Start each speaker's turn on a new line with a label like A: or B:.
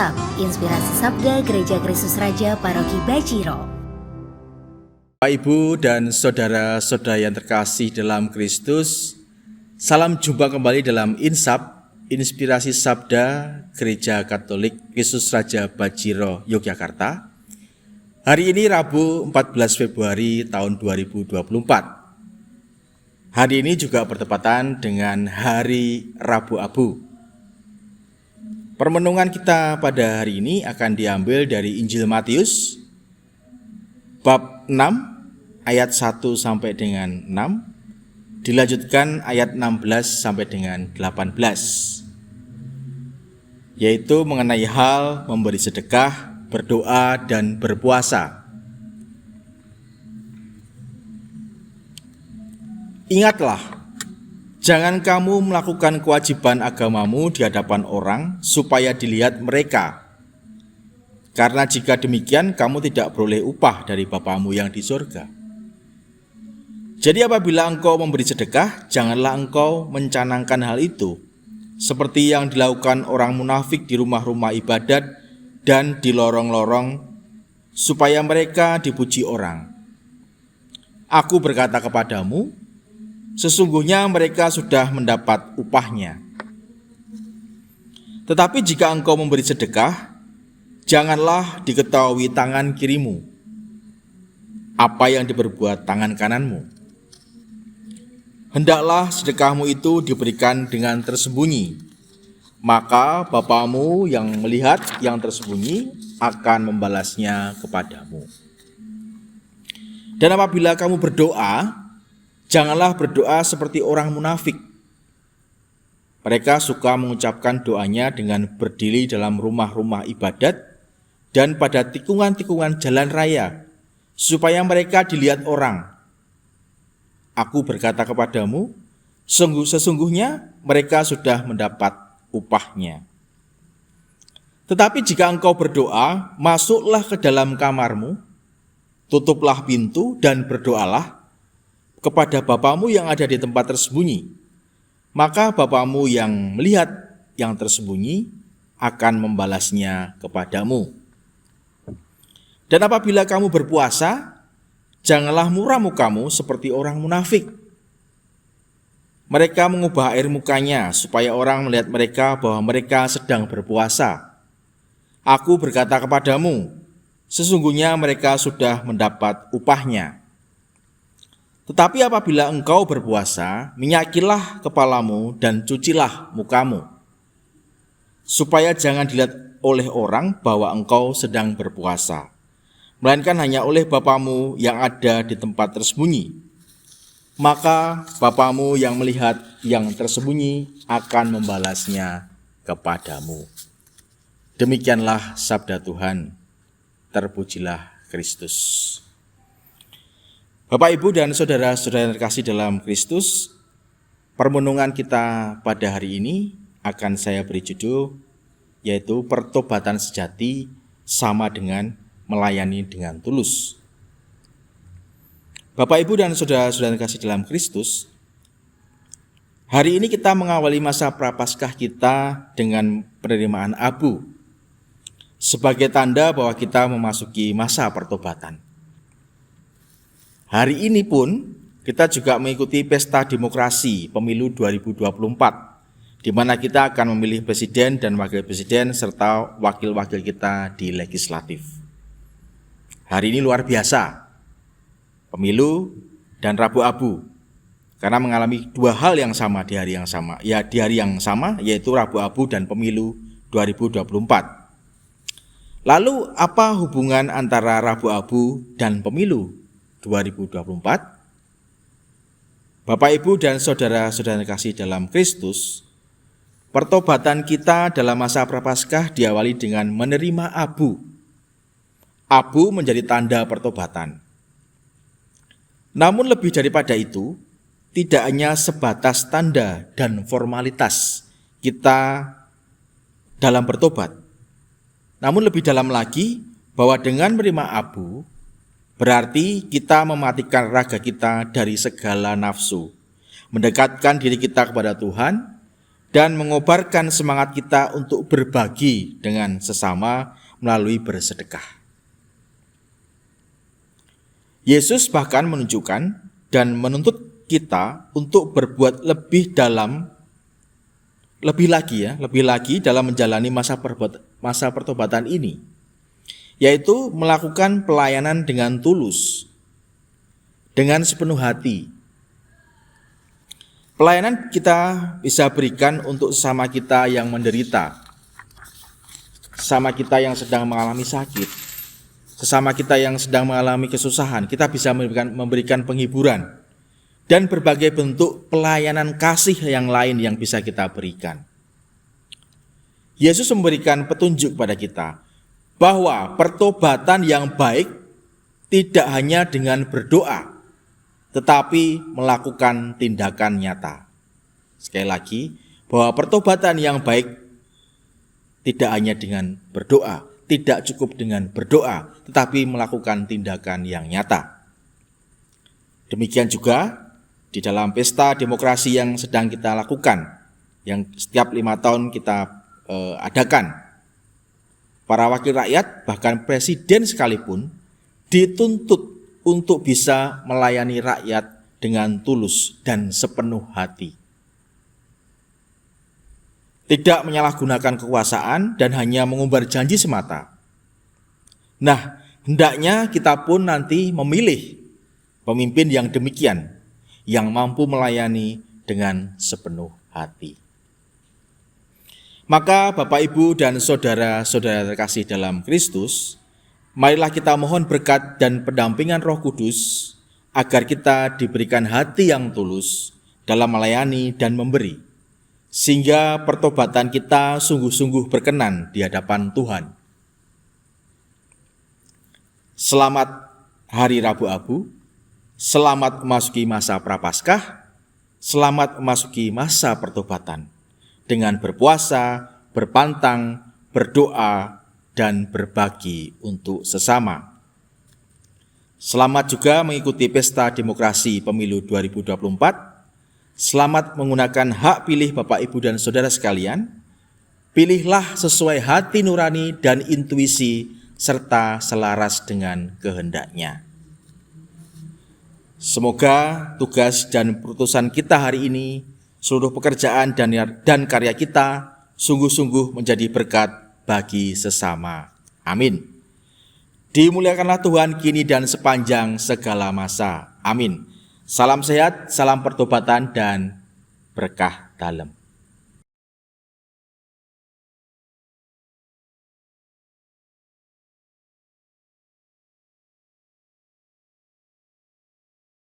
A: Insap, Inspirasi Sabda Gereja Kristus Raja Paroki Bajiro.
B: Bapak, Ibu, dan saudara-saudara yang terkasih dalam Kristus, salam jumpa kembali dalam Insap, Inspirasi Sabda Gereja Katolik Kristus Raja Bajiro, Yogyakarta. Hari ini Rabu 14 Februari tahun 2024. Hari ini juga bertepatan dengan Hari Rabu Abu. Permenungan kita pada hari ini akan diambil dari Injil Matius bab 6 ayat 1 sampai dengan 6, dilanjutkan ayat 16 sampai dengan 18, yaitu mengenai hal memberi sedekah, berdoa, dan berpuasa. Ingatlah, jangan kamu melakukan kewajiban agamamu di hadapan orang supaya dilihat mereka. Karena jika demikian kamu tidak beroleh upah dari Bapamu yang di surga. Jadi apabila engkau memberi sedekah, janganlah engkau mencanangkan hal itu, seperti yang dilakukan orang munafik di rumah-rumah ibadat dan di lorong-lorong, supaya mereka dipuji orang. Aku berkata kepadamu, sesungguhnya mereka sudah mendapat upahnya. Tetapi jika engkau memberi sedekah, janganlah diketahui tangan kirimu apa yang diperbuat tangan kananmu. Hendaklah sedekahmu itu diberikan dengan tersembunyi, maka Bapamu yang melihat yang tersembunyi akan membalasnya kepadamu. Dan apabila kamu berdoa, janganlah berdoa seperti orang munafik. Mereka suka mengucapkan doanya dengan berdiri dalam rumah-rumah ibadat dan pada tikungan-tikungan jalan raya, supaya mereka dilihat orang. Aku berkata kepadamu, sesungguhnya mereka sudah mendapat upahnya. Tetapi jika engkau berdoa, masuklah ke dalam kamarmu, tutuplah pintu dan berdoalah kepada Bapamu yang ada di tempat tersembunyi. Maka Bapamu yang melihat yang tersembunyi akan membalasnya kepadamu. Dan apabila kamu berpuasa, janganlah murah mukamu seperti orang munafik. Mereka mengubah air mukanya supaya orang melihat mereka bahwa mereka sedang berpuasa. Aku berkata kepadamu, sesungguhnya mereka sudah mendapat upahnya. Tetapi apabila engkau berpuasa, minyakilah kepalamu dan cucilah mukamu, supaya jangan dilihat oleh orang bahwa engkau sedang berpuasa, melainkan hanya oleh Bapamu yang ada di tempat tersembunyi. Maka Bapamu yang melihat yang tersembunyi akan membalasnya kepadamu. Demikianlah sabda Tuhan. Terpujilah Kristus. Bapak, Ibu, dan saudara-saudara yang terkasih dalam Kristus, permenungan kita pada hari ini akan saya beri judul, yaitu pertobatan sejati sama dengan melayani dengan tulus. Bapak, Ibu, dan saudara-saudara yang terkasih dalam Kristus, hari ini kita mengawali masa Prapaskah kita dengan penerimaan abu, sebagai tanda bahwa kita memasuki masa pertobatan. Hari ini pun kita juga mengikuti pesta demokrasi pemilu 2024, di mana kita akan memilih presiden dan wakil presiden serta wakil-wakil kita di legislatif. Hari ini luar biasa, pemilu dan Rabu Abu, karena mengalami dua hal yang sama di hari yang sama, yaitu Rabu Abu dan pemilu 2024. Lalu apa hubungan antara Rabu Abu dan pemilu 2024? Bapak, Ibu, dan saudara-saudara kasih dalam Kristus, pertobatan kita dalam masa Prapaskah diawali dengan menerima abu. Abu menjadi tanda pertobatan. Namun lebih daripada itu, tidak hanya sebatas tanda dan formalitas kita dalam bertobat. Namun lebih dalam lagi, bahwa dengan menerima abu, berarti kita mematikan raga kita dari segala nafsu, mendekatkan diri kita kepada Tuhan, dan mengobarkan semangat kita untuk berbagi dengan sesama melalui bersedekah. Yesus bahkan menunjukkan dan menuntut kita untuk berbuat lebih lagi dalam menjalani masa pertobatan ini, yaitu melakukan pelayanan dengan tulus, dengan sepenuh hati. Pelayanan kita bisa berikan untuk sesama kita yang menderita, sesama kita yang sedang mengalami sakit, sesama kita yang sedang mengalami kesusahan. Kita bisa memberikan penghiburan dan berbagai bentuk pelayanan kasih yang lain yang bisa kita berikan. Yesus memberikan petunjuk pada kita bahwa pertobatan yang baik tidak hanya dengan berdoa, tetapi melakukan tindakan nyata. Sekali lagi, bahwa pertobatan yang baik tidak hanya dengan berdoa, tidak cukup dengan berdoa, tetapi melakukan tindakan yang nyata. Demikian juga di dalam pesta demokrasi yang sedang kita lakukan, yang setiap 5 tahun kita adakan. Para wakil rakyat, bahkan presiden sekalipun, dituntut untuk bisa melayani rakyat dengan tulus dan sepenuh hati. Tidak menyalahgunakan kekuasaan dan hanya mengumbar janji semata. Nah, hendaknya kita pun nanti memilih pemimpin yang demikian, yang mampu melayani dengan sepenuh hati. Maka Bapak, Ibu, dan saudara-saudara terkasih dalam Kristus, marilah kita mohon berkat dan pendampingan Roh Kudus agar kita diberikan hati yang tulus dalam melayani dan memberi, sehingga pertobatan kita sungguh-sungguh berkenan di hadapan Tuhan. Selamat Hari Rabu Abu, selamat memasuki masa Prapaskah, selamat memasuki masa pertobatan dengan berpuasa, berpantang, berdoa, dan berbagi untuk sesama. Selamat juga mengikuti pesta demokrasi pemilu 2024. Selamat menggunakan hak pilih Bapak, Ibu, dan saudara sekalian. Pilihlah sesuai hati nurani dan intuisi serta selaras dengan kehendaknya. Semoga tugas dan keputusan kita hari ini, seluruh pekerjaan dan karya kita sungguh-sungguh menjadi berkat bagi sesama. Amin. Dimuliakanlah Tuhan kini dan sepanjang segala masa. Amin. Salam sehat, salam pertobatan, dan berkah dalam.